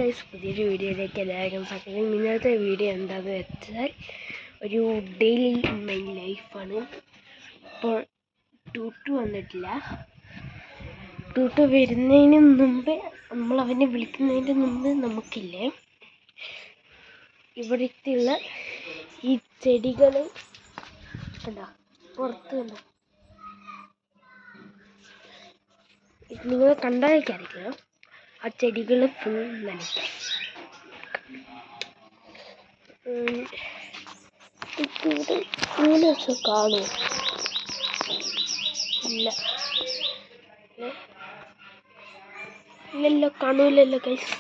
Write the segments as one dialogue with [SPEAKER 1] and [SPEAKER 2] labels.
[SPEAKER 1] Guys, പുതിയൊരു വീഡിയോയിലേക്ക് എല്ലാവർക്കും സ്വാഗതം. ഇന്നത്തെ വീഡിയോ എന്താണെന്ന് വെച്ചാൽ ഒരു ഡെയിലി മൈ ലൈഫാണ്. ഇപ്പോൾ ടൂട്ടു വന്നിട്ടില്ല. ടൂട്ടു വരുന്നതിന് മുമ്പ്, നമ്മൾ അവനെ വിളിക്കുന്നതിന് മുമ്പ് നമുക്കില്ലേ ഇവിടുത്തെയുള്ള ഈ ചെടികൾ കണ്ടോ, പുറത്ത് കണ്ടോ, നിങ്ങൾ കണ്ടാലേക്കറിയില്ല. ആ ചെടികൾ ഫുൾ നനയ്ക്കാം. ഇങ്ങനെ കാണുമോ? ഇല്ല, ഇല്ലല്ലോ, കാണൂലല്ലോ ഗൈസ്.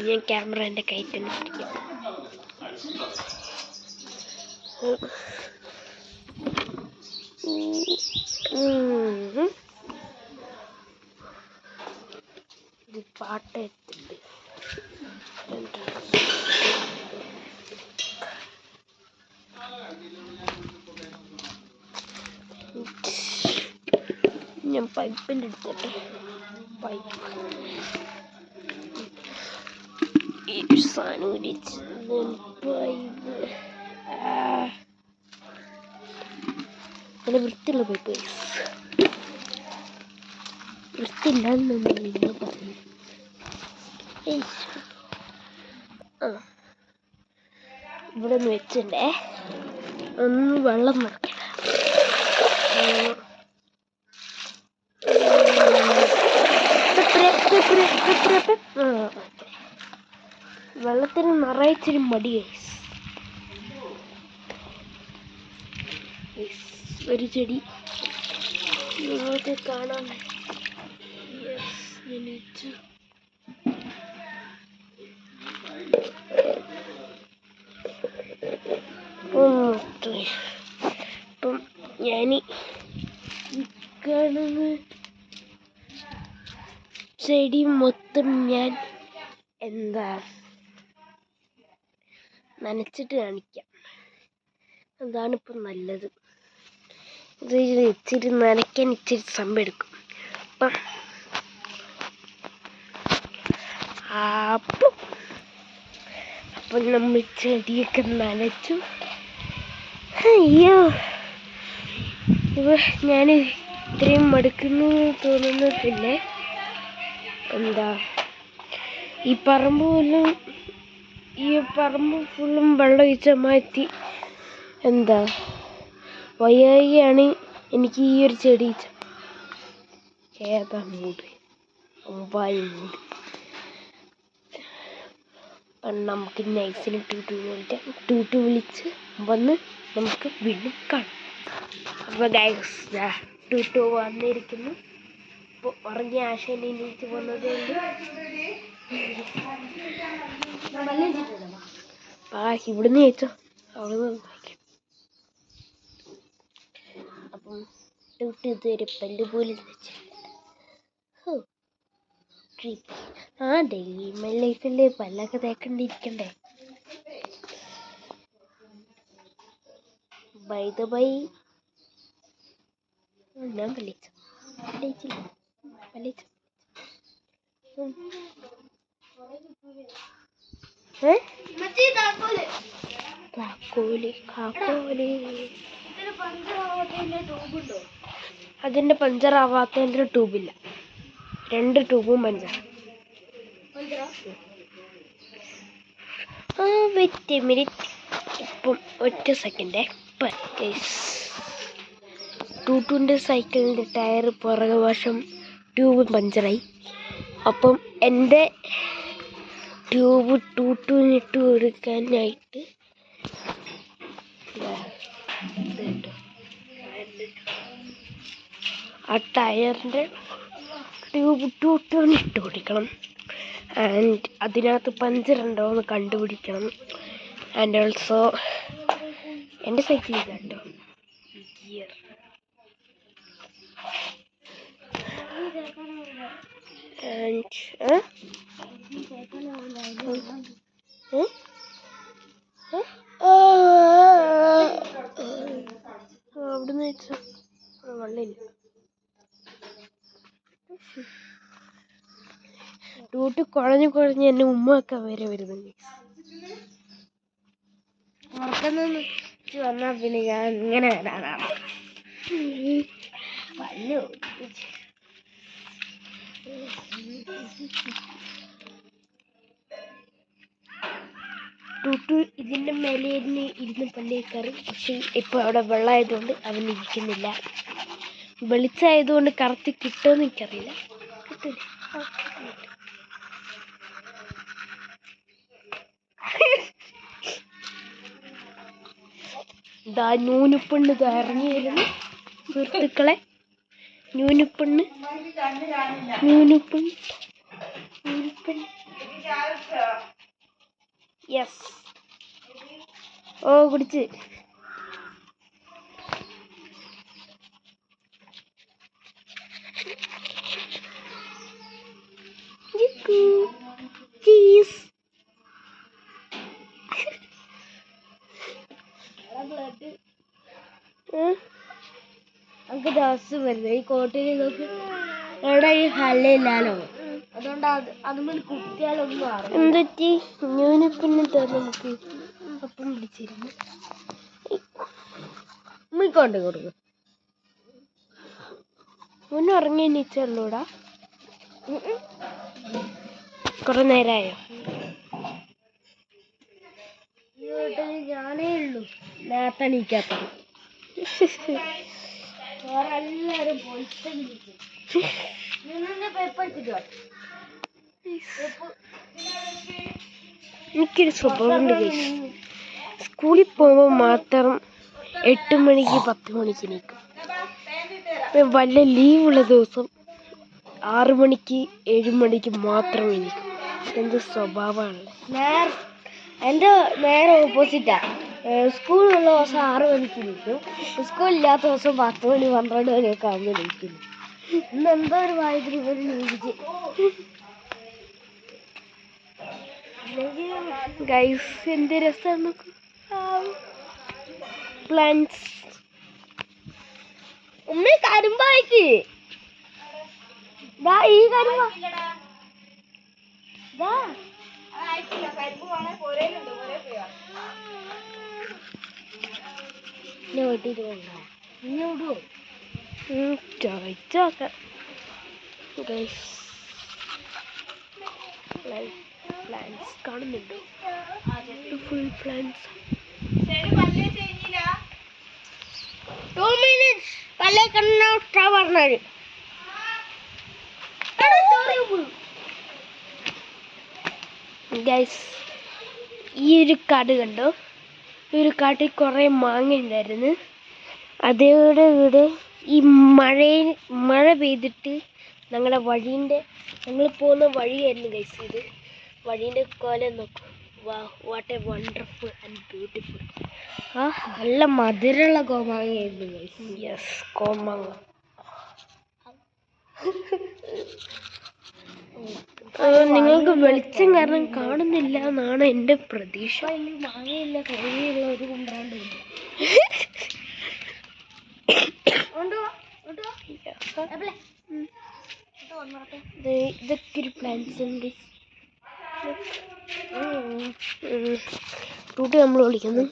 [SPEAKER 1] ഞാൻ ക്യാമറ എൻ്റെ കയ്യിൽ തന്നെ പിടിക്കാം. ഇത് പാട്ട് എത്തുന്നുണ്ട്. ഞാൻ പൈപ്പിൻ്റെ എടുത്തോട്ടെ. പൈപ്പ് ഈ സാധനം പിടിച്ച് പൈപ്പ് നല്ല വൃത്തിയുള്ള പൈപ്പ്. വൃത്തിയില്ലാന്ന് നിങ്ങൾ പറഞ്ഞു. ഇവിടെ ഒന്ന് വെച്ചിട്ടുണ്ടേ, ഒന്ന് വെള്ളം നിറയ്ക്കണം. വെള്ളത്തിന് നിറയിച്ചിരി മടി ഗൈസ്. ഒരു ചെടി നിങ്ങൾക്ക് കാണാൻ ഇപ്പം ഞാൻ കാണുന്ന ചെടി മൊത്തം ഞാൻ നനച്ചിട്ട് കാണിക്കാം. അതാണിപ്പം നല്ലത്. ഇത് ഇച്ചിരി നനയ്ക്കാൻ ഇച്ചിരി സമയം എടുക്കും. അപ്പം നമ്മൾ ചെടിയൊക്കെ നനച്ചു. അയ്യോ, ഞാൻ ഇത്രയും മടുക്കുന്നു തോന്നുന്നില്ലേ? ഈ പറമ്പ് ഫുള്ളും വെള്ളം ഒഴിച്ച മാറ്റി വയ്യായിയാണ് എനിക്ക് ഈ ഒരു ചെടി. ഏതാ മൂട്? ഒമ്പായി മൂട്. നമുക്ക് നൈസിന് ടൂട്ടു വിളിച്ച് വന്ന് നമുക്ക് വീണ്ടും കാണാം. അപ്പോൾ ഗൈസ്, ടൂട്ടു വന്നിരിക്കുന്നു. ഇപ്പോൾ ഉറങ്ങിയ ആശയം എണീറ്റ് വന്നത് ഇവിടുന്ന് ചോദിച്ചോ, അവിടുന്ന് വായിക്കാം. അപ്പം ടൂട്ടു ഇതുവരെ പല്ല് പോലും വെച്ചില്ല. ഡെയിലി മൈ ലൈഫിൽ പല്ലൊക്കെ തേക്കണ്ടിരിക്കണ്ടേ? ബൈ ദ ബൈ, ഞാൻ പല്ലിച്ചില്ല. അതിന്റെ പഞ്ചറാവാത്തതിന്റെ ട്യൂബില്ല. 2 ട്യൂബും പഞ്ചർ. വെയിറ്റ് മിനിറ്റ്, ഇപ്പം ഒറ്റ സെക്കൻഡേ. ടൂട്ടുവിൻ്റെ സൈക്കിളിൻ്റെ ടയർ പുറകെ വശം ട്യൂബ് പഞ്ചറായി. അപ്പം എൻ്റെ ട്യൂബ് ടൂട്ടുവിനിട്ട് കൊടുക്കാനായിട്ട് ആ ടയറിൻ്റെ ട്യൂബ് ടൂട്ടുവിനിട്ട് കൊടുക്കണം. ആൻഡ് അതിനകത്ത് പഞ്ചറുണ്ടോ എന്ന് കണ്ടുപിടിക്കണം. ആൻഡ് ഓൾസോ എൻ്റെ സൈക്കിളിൽ കണ്ടോ ഗിയർ. അവിടുന്ന് വെച്ചോ. വെള്ളമില്ല. ടൂട്ട് കുഴഞ്ഞ് കുഴഞ്ഞ് എന്നെ ഉമ്മയൊക്കെ വരെ വരുന്നുണ്ട്.
[SPEAKER 2] ഉറക്കം വന്നാൽ പിന്നെ ഞാൻ ഇങ്ങനെ വരാനാണ്.
[SPEAKER 1] ടൂട്ടു ഇതിൻ്റെ മേലെ ഇരുന്ന് പല്ലേ കയറി. പക്ഷെ ഇപ്പോൾ അവിടെ വെള്ളമായതുകൊണ്ട് അവൻ ഇരിക്കുന്നില്ല. വെളിച്ചമായതുകൊണ്ട് കറക്റ്റ് കിട്ടുമെന്ന് എനിക്കറിയില്ല. കിട്ടില്ല. ഇതാ ന്യൂനുപ്പെണ്ണ് ഇത് ഇറങ്ങി വരുന്നു സുഹൃത്തുക്കളെ. ന്യൂനുപ്പെണ്ണ് ന്യൂനുപ്പെണ്ണ് ന്യൂനുപ്പെണ്ണ് യെസ്. ഓ കുടിച്ച്. ചീസ്.
[SPEAKER 2] നമുക്ക് ദിവസം വരുന്നത് ഈ കോട്ടയിൽ നോക്ക്. എവിടെ ഈ ഹല്ലയില്ലാലോ, അതുകൊണ്ട് അതുമ്പോൾ കുത്തിയാലൊന്നും അറിയാം.
[SPEAKER 1] എന്തൊറ്റി ന്യൂനപ്പിന്നെ നമുക്ക് അപ്പം പിടിച്ചിരുന്നു.
[SPEAKER 2] ഉമ്മിക്കൊണ്ട് കൊടുക്കും.
[SPEAKER 1] മുന്നേ ഉറങ്ങി എണീച്ചല്ലോടാ. കുറെ നേരമായോ?
[SPEAKER 2] ഈ വീട്ടിൽ ഞാനേ ഉള്ളൂ നേരത്തെ എണീക്കാത്തത്. വേറെ എല്ലാവരും
[SPEAKER 1] എനിക്കൊരു സ്വഭാവമുണ്ട് ഗൈസ്. സ്കൂളിൽ പോകുമ്പോൾ മാത്രം 8 മണിക്ക് 10 മണിക്ക് എണീക്കും. വല്ല ലീവുള്ള ദിവസം 6 മണിക്ക് 7 മണിക്ക് മാത്രം എണീക്കും. എന്ത് സ്വഭാവമാണല്ലേ.
[SPEAKER 2] എൻ്റെ നേരെ ഓപ്പോസിറ്റാ. സ്കൂളുള്ള ദിവസം 6 മണിക്ക് എണീക്കും. സ്കൂളില്ലാത്ത ദിവസം 10 മണി 12 മണിയൊക്കെ ആകുമ്പോൾ എണീക്കുന്നു. ഇന്ന് എന്തോ ഒരു വായത്തിൽ ഇവർ എണീച്ച്.
[SPEAKER 1] ഗൈസ് എന്ത് രസം നോക്കും. പ്ലാന്റ്സ്.
[SPEAKER 2] ഉമ്മ കരുമ്പായിക്ക് ഈ കരുമ്പ
[SPEAKER 1] ചോദിച്ചോക്കാം ഗൈസ്. പ്ലാന്റ്സ് കാണുന്നുണ്ടോ? Full plants.
[SPEAKER 2] 2 minutes പല്ലേ കണ്ണോട്ടാ പറഞ്ഞത്.
[SPEAKER 1] ഗൈസ് ഈ ഒരു കാട് കണ്ടോ? ഈ ഒരു കാട്ടിൽ കുറേ മാങ്ങ ഉണ്ടായിരുന്നു. അതോടെ ഇവിടെ ഈ മഴ പെയ്തിട്ട് ഞങ്ങൾ പോകുന്ന വഴിയായിരുന്നു ഗൈസ് ഇത്. വഴീൻ്റെ കോലം നോക്കും. What A wonderful and beautiful.
[SPEAKER 2] നല്ല മധുരമുള്ള കോമാങ്ങയായിരുന്നു ഗൈസ്.
[SPEAKER 1] യെസ്, കോമാങ്ങ. നിങ്ങൾക്ക് വെളിച്ചം കാരണം കാണുന്നില്ല എന്നാണ് എൻ്റെ പ്രതീക്ഷ.
[SPEAKER 2] മാങ്ങയില്ല, കരിയുള്ള ഒരു കുണ്ടാണ്ട്.
[SPEAKER 1] ഇതൊക്കെ ഒരു പ്ലാന്റ്സ് ഉണ്ട്. ടൂട്ടി നമ്മൾ വിളിക്കുന്നു.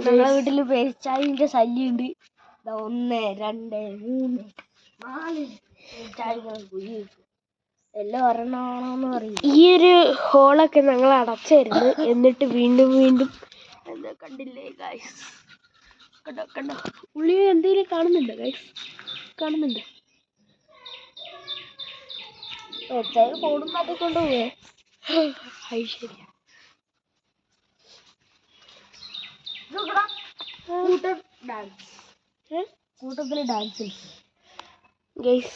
[SPEAKER 2] ഞങ്ങളെ വീട്ടില് പെരിച്ചായിന്റെ ശല്യമുണ്ട്. 1 2 3 4 പെരിച്ചായികൾ എല്ലാം ഒരെണ്ണമാണോന്ന് പറയും.
[SPEAKER 1] ഈ ഒരു ഹോളൊക്കെ ഞങ്ങൾ അടച്ചായിരുന്നു. എന്നിട്ട് വീണ്ടും എന്താ കണ്ടില്ലേ ഗൈസ്? കണ്ടോ ഉള്ളി എന്തെങ്കിലും കാണുന്നുണ്ടോ ഗൈസ്? കാണുന്നുണ്ടോ?
[SPEAKER 2] പെരിച്ചായി കൂടും മാറ്റി കൊണ്ടുപോവേ.
[SPEAKER 1] അത് ശരിയാ.
[SPEAKER 2] കൂട്ടത്തില് ഡാൻസ്
[SPEAKER 1] ഗൈസ്,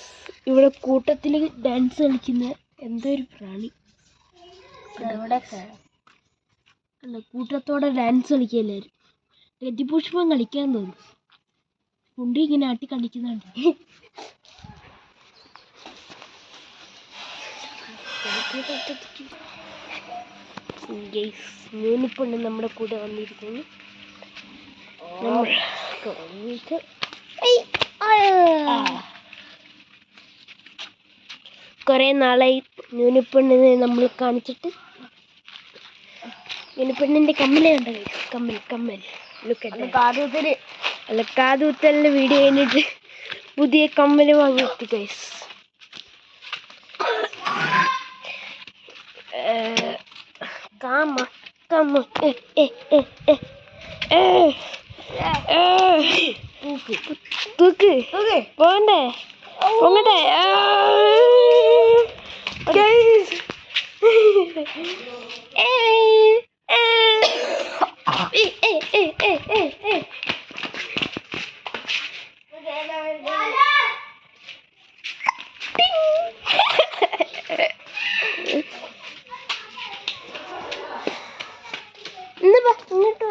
[SPEAKER 1] ഇവിടെ കൂട്ടത്തിൽ ഡാൻസ് കളിക്കുന്ന എന്തോ ഒരു പ്രാണി. അല്ല, കൂട്ടത്തോടെ ഡാൻസ് കളിക്കല്ലാരും. രതിപുഷ്പം കളിക്കാൻ തോന്നും. കുണ്ടി ഇങ്ങനെ ആട്ടി കളിക്കുന്നുണ്ട്. ഗൈസ് ന്യൂനിപ്പുണ്ട് നമ്മുടെ കൂടെ വന്നിരിക്കുന്നു. കുറെ നാളായി ന്യൂനപ്പെണ്ണിനെ നമ്മൾ കാണിച്ചിട്ട്. ന്യൂനപ്പെണ്ണിന്റെ കമ്മല് കണ്ട കമ്മൽ കമ്മൽ അല്ല കാതുകുത്തലിന്റെ വീഡിയോ കഴിഞ്ഞിട്ട് പുതിയ കമ്മല് വാങ്ങിയിട്ട് ഗൈസ്. കാമ കാമ തൂക്ക് പോണ്ടേ പൊങ്ങട്ടെ. ഇങ്ങോട്ട്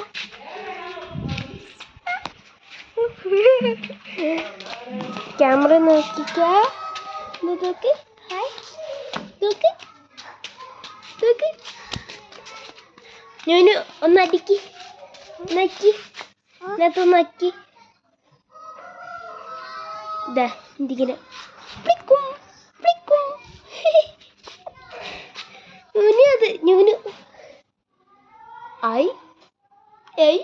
[SPEAKER 1] ക്യാമറ നോക്കിക്കാ. തൂക്ക് തൂക്ക് തൂക്ക്. ഞാന് ഒന്നടിക്ക് നക്കി ഇതിനകത്തൊന്നക്കി. ഇതാ ഇതിങ്ങനെ പ്ലിക്കും പ്ലിക്കും. ഞൂന് അത് ഞൂന് ആയി ഏയ്.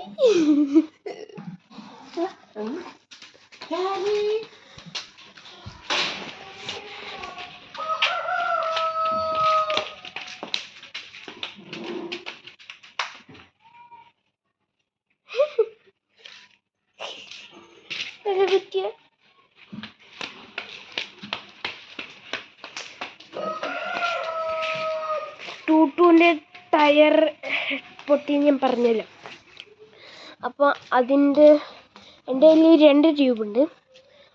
[SPEAKER 1] പറ്റിയ ടൂട്ടുവിൻ്റെ ടയർ പൊട്ടി ഞാൻ പറഞ്ഞല്ലോ. അപ്പോൾ എൻ്റെ കയ്യിൽ 2 ട്യൂബുണ്ട്.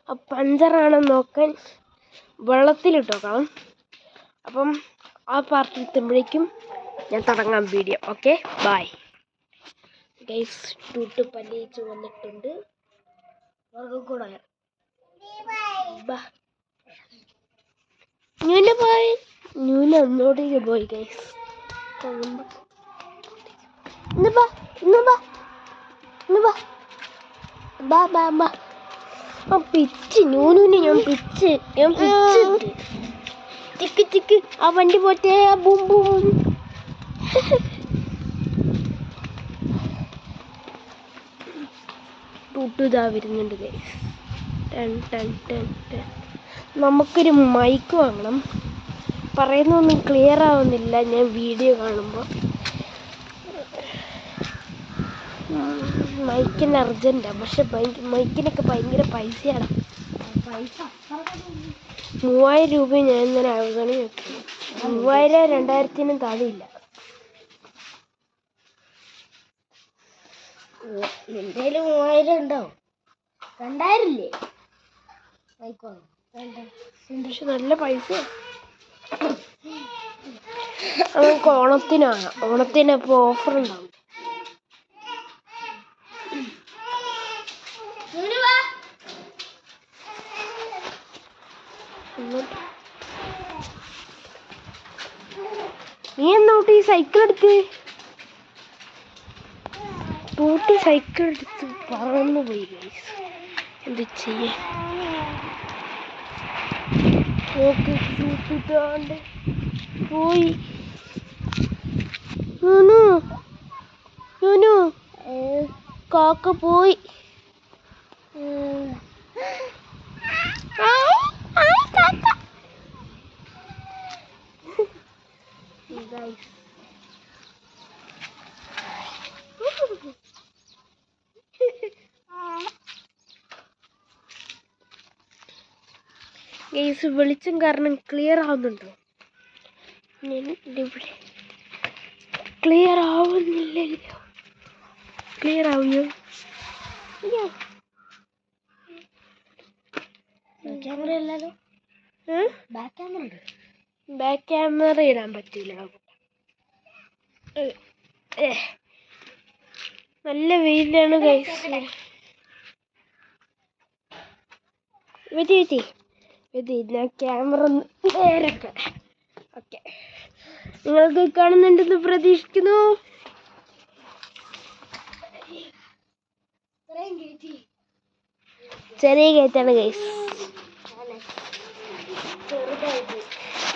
[SPEAKER 1] ആ പഞ്ചറാണെന്ന് നോക്കാൻ വെള്ളത്തിലിട്ടോക്കണം. അപ്പം ആ പാർട്ട് എത്തുമ്പോഴേക്കും ഞാൻ തുടങ്ങാം വീഡിയോ. Okay bye guys. ടൂട്ട് പല്ലിച്ച് വന്നിട്ടുണ്ട്. ന്യൂന ഒന്നോടേക്ക് പോയി ഗൈസ്. പിച്ച് ന്യൂനെ ഞാൻ പിച്ച് ചിക്ക് ചിക്ക്. ആ വണ്ടി പോറ്റേ ബൂം ബൂം. ടൂട്ടുതാ വരുന്നുണ്ട് ഗൈസ്. നമുക്കൊരു മൈക്ക് വാങ്ങണം. പറയുന്നൊന്നും ക്ലിയർ ആവുന്നില്ല ഞാൻ വീഡിയോ കാണുമ്പോൾ. മൈക്കിന് അർജൻറ്റാണ്. പക്ഷെ മൈക്കിനൊക്കെ ഭയങ്കര പൈസയാണ്. 3000 രൂപ ഞാൻ ഇങ്ങനെ അവഗണി വെക്കും. 3000 2000 താഴെയില്ല.
[SPEAKER 2] നിന്റെ 3000 ഉണ്ടാവും. 2000 ഇല്ലേ?
[SPEAKER 1] പക്ഷെ നല്ല പൈസ. നമുക്ക് ഓണത്തിനാണ്. ഓണത്തിനപ്പോൾ ഓഫർ ഉണ്ടാവും. നീ എന്നോട്ട് ഈ സൈക്കിൾ എടുത്ത്. ടൂട്ടി സൈക്കിൾ എടുത്ത് പറന്നു പോയി ഗൈസ്. എന്ത് ചെയ്യേ നോക്ക്. ടൂട്ടിട്ടാണ്ട് പോയി. കാക്ക പോയി. ഗൈസ് വെളിച്ചം കാരണം ക്ലിയർ ആവുന്നുണ്ടോ? ഇവിടെ ക്ലിയർ ആവുന്നില്ലല്ലോ. ക്ലിയർ ആവുമോ?
[SPEAKER 2] ക്യാമറ അല്ലല്ലോ.
[SPEAKER 1] ബാക്ക് ക്യാമറ ഇടാൻ പറ്റില്ല. നല്ല വെയിലാണ് ഗൈസ്. ഞാൻ ക്യാമറ ഒന്ന് നേരൊക്കെ. ഓക്കെ നിങ്ങൾക്ക് കാണുന്നുണ്ടെന്ന് പ്രതീക്ഷിക്കുന്നു. ചെറിയ ഗേറ്റാണ് ഗൈസ്.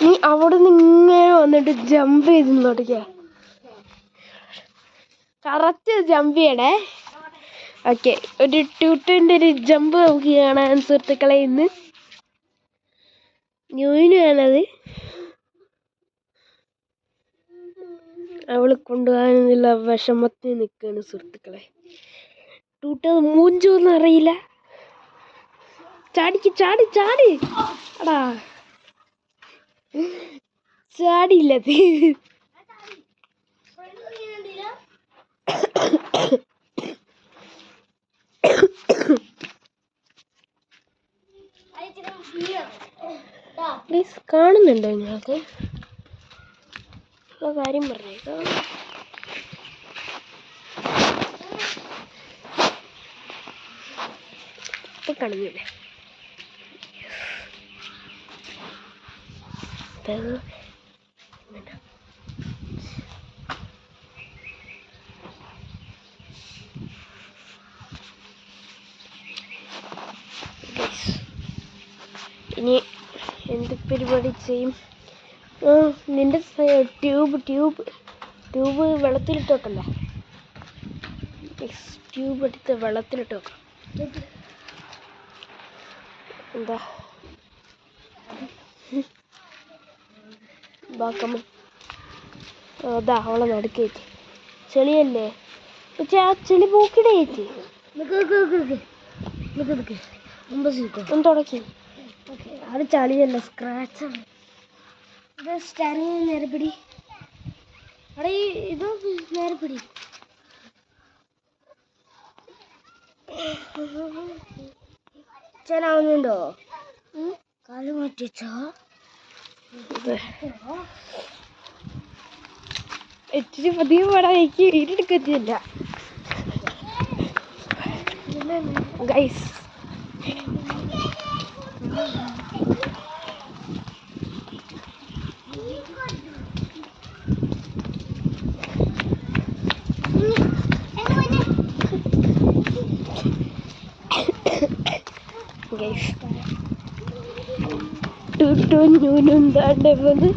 [SPEAKER 1] നീ അവിടെ നിന്ന് ഇങ്ങനെ വന്നിട്ട് ജമ്പ് ചെയ്ത് നോട്ടിക്ക. കറക്റ്റ് ജമ്പ് ചെയ്യണേ. ഓക്കെ, ഒരു ട്യൂട്ടറിൻ്റെ ഒരു ജമ്പ് നമുക്ക് കാണാൻ സുഹൃത്തുക്കളെ. ഇന്ന് ന്യൂവിനാണത്. അവള് കൊണ്ടുപോകാനുള്ള വിഷമത്തിൽ നിൽക്കുകയാണ് സുഹൃത്തുക്കളെ. ടൂട്ടത് മൂഞ്ചോന്ന് അറിയില്ല. ചാടിക്ക് ചാടി ചാടി അടാ ചാടിയില്ല. പ്ലീസ് കാണുന്നുണ്ടോ നിങ്ങൾക്ക്? ഉള്ള കാര്യം പറഞ്ഞേക്കാം. ഇപ്പൊ കാണുന്നില്ലേ? ഇനി എന്ത് പരിപാടി ചെയ്യും? നിന്റെ ട്യൂബ് വെള്ളത്തിലിട്ട് വെക്കണ്ടേ? ട്യൂബ് എടുത്ത് വെള്ളത്തിലിട്ട് വെക്കാം. എന്താ ബാക്കമ്മ? അതാ അവളെ നടുക്കേറ്റി. ചെളിയല്ലേ? പക്ഷെ ആ ചെളി പോക്കിടേ ചേച്ചി. ഒന്ന് തുടക്കി. അത് ചളിയല്ല, സ്ക്രാച്ചാണ്. ഇത് സ്റ്റാൻഡിങ് നേരെ പിടി. അവിടെ ഇത് നേരെ പിടി. ചെലാവുന്നുണ്ടോ? കാല് മാറ്റിച്ചോ? ഇച്ചിരി പതിയെ പാടാ. എനിക്ക് വീടെടുക്കത്തില്ല ഗൈസ്. ൂനുന്താണ്ട് വന്ന്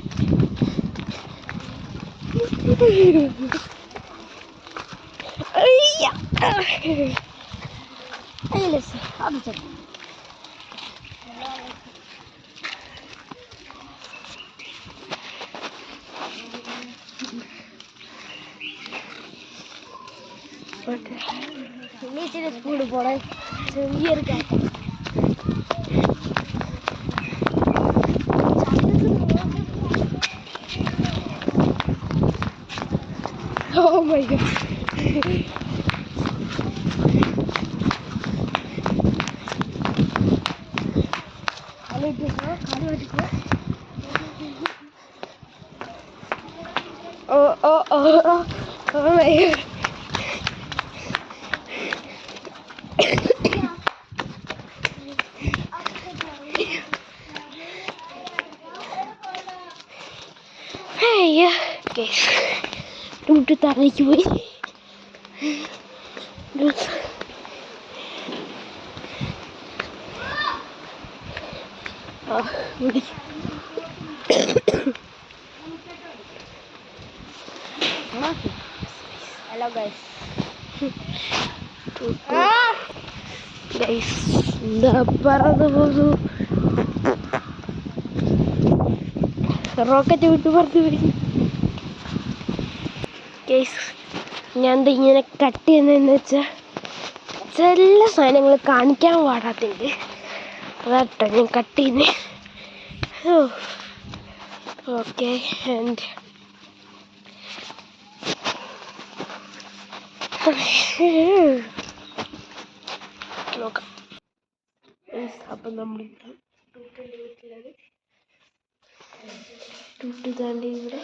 [SPEAKER 1] സ്കൂളിൽ പോണേ. ചെറിയൊരു Oh my god. Oh my god. Hey, guys. Tunggu tarik gue. Udah. Hello guys. Guys, udah parah tuh. Roket itu berarti. Guys, ഞാൻ ഇങ്ങനെ കട്ട് ചെയ്യുന്നതെന്ന് വെച്ചാൽ ചില സാധനങ്ങൾ കാണിക്കാൻ പാടാത്തുണ്ട്. അതാട്ടോ ഞാൻ കട്ട് ചെയ്യുന്നത്. ഓക്കെ, ആൻഡ് നോക്കാം. അപ്പം നമ്മൾ ടൂട്ടിൻ്റെ വീട്ടിലാണ്. ടൂട്ട് താണ്ടി ഇവിടെ